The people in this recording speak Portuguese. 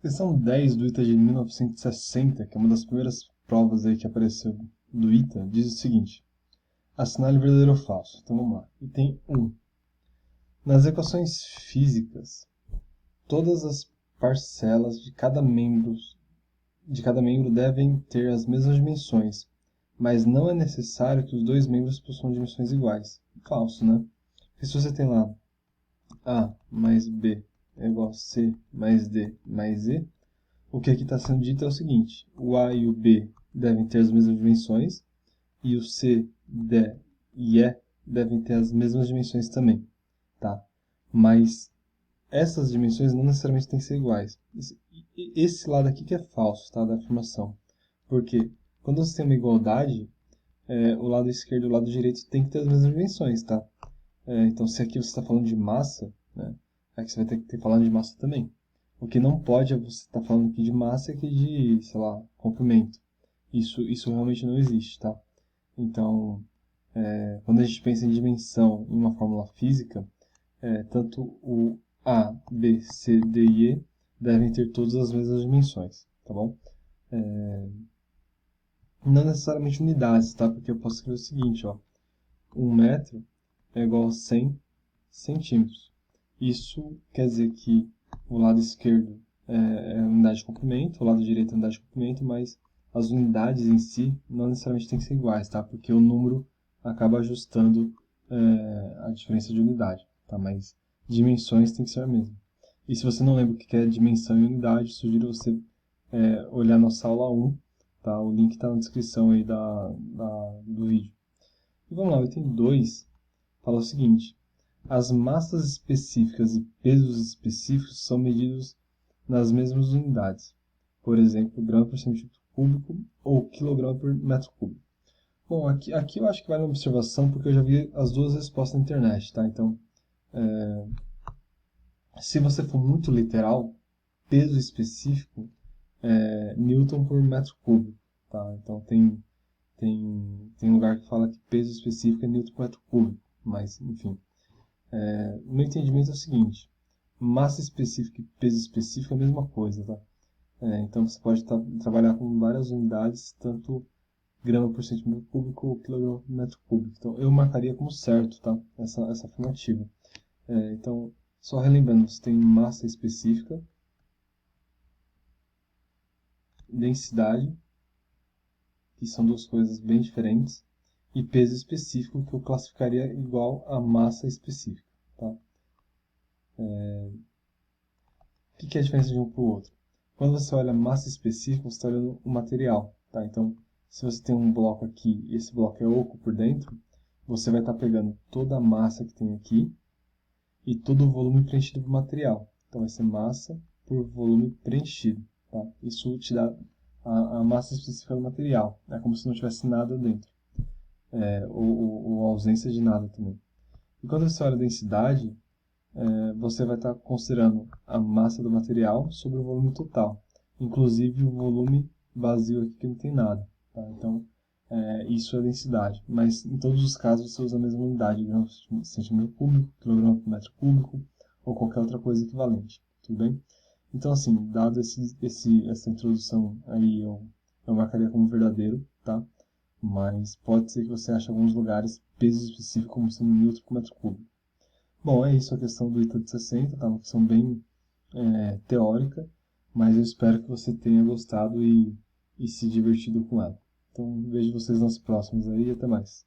Questão 10 do ITA de 1960, que é uma das primeiras provas aí que apareceu do ITA, diz o seguinte: assinale verdadeiro ou falso. Então vamos lá. Item 1. Nas equações físicas, todas as parcelas de cada membro devem ter as mesmas dimensões, mas não é necessário que os dois membros possuam dimensões iguais. Falso, né? Porque se você tem lá A mais B é igual a C mais D mais E, o que aqui está sendo dito é o seguinte: o A e o B devem ter as mesmas dimensões, e o C, D e E devem ter as mesmas dimensões também, tá? Mas essas dimensões não necessariamente têm que ser iguais. Esse lado aqui que é falso, tá? Da afirmação. Porque quando você tem uma igualdade, o lado esquerdo e o lado direito tem que ter as mesmas dimensões, tá? Então, se aqui você está falando de massa, né, aqui você vai ter que ter falando de massa também. O que não pode é você estar falando aqui de massa e aqui de, sei lá, comprimento. Isso realmente não existe, tá? Então, quando a gente pensa em dimensão em uma fórmula física, tanto o A, B, C, D e E devem ter todas as mesmas dimensões, tá bom? Não necessariamente unidades, tá? Porque eu posso escrever o seguinte, ó. 1 metro é igual a 100 centímetros. Isso quer dizer que o lado esquerdo é unidade de comprimento, o lado direito é unidade de comprimento, mas as unidades em si não necessariamente têm que ser iguais, tá? Porque o número acaba ajustando a diferença de unidade, tá? Mas dimensões tem que ser a mesma. E se você não lembra o que é dimensão e unidade, sugiro você olhar nossa aula 1, tá? O link está na descrição aí do vídeo. E vamos lá, o item 2 fala o seguinte: as massas específicas e pesos específicos são medidos nas mesmas unidades. Por exemplo, grama por centímetro cúbico ou quilograma por metro cúbico. Bom, aqui eu acho que vale uma observação porque eu já vi as duas respostas na internet, tá? Então, se você for muito literal, peso específico é Newton por metro cúbico, tá? Então tem lugar que fala que peso específico é Newton por metro cúbico, mas enfim. O meu entendimento é o seguinte: massa específica e peso específico é a mesma coisa, tá? Então você pode trabalhar com várias unidades, tanto grama por centímetro cúbico ou quilograma por metro cúbico. Então eu marcaria como certo, tá? Essa afirmativa. Então, só relembrando, você tem massa específica, densidade, que são duas coisas bem diferentes, e peso específico, que eu classificaria igual a massa específica, tá? O que é a diferença de um para o outro? Quando você olha massa específica, você está olhando o material, tá? Então, se você tem um bloco aqui e esse bloco é oco por dentro, você vai estar pegando toda a massa que tem aqui e todo o volume preenchido do material. Então, vai ser massa por volume preenchido, tá? Isso te dá a massa específica do material. É como se não tivesse nada dentro, ou ausência de nada também. E quando você olha a densidade, você vai estar considerando a massa do material sobre o volume total, inclusive o volume vazio aqui que não tem nada, tá? Então, isso é densidade, mas em todos os casos você usa a mesma unidade, grama por centímetro cúbico, quilograma por metro cúbico, ou qualquer outra coisa equivalente, tudo bem? Então, assim, dado essa introdução aí, eu marcaria como verdadeiro, tá? Mas pode ser que você ache em alguns lugares peso específico como sendo newton por metro cúbico. Bom, é isso a questão do ITA de 60, tá? Uma questão bem teórica, mas eu espero que você tenha gostado e se divertido com ela. Então, vejo vocês nas próximas aí e até mais.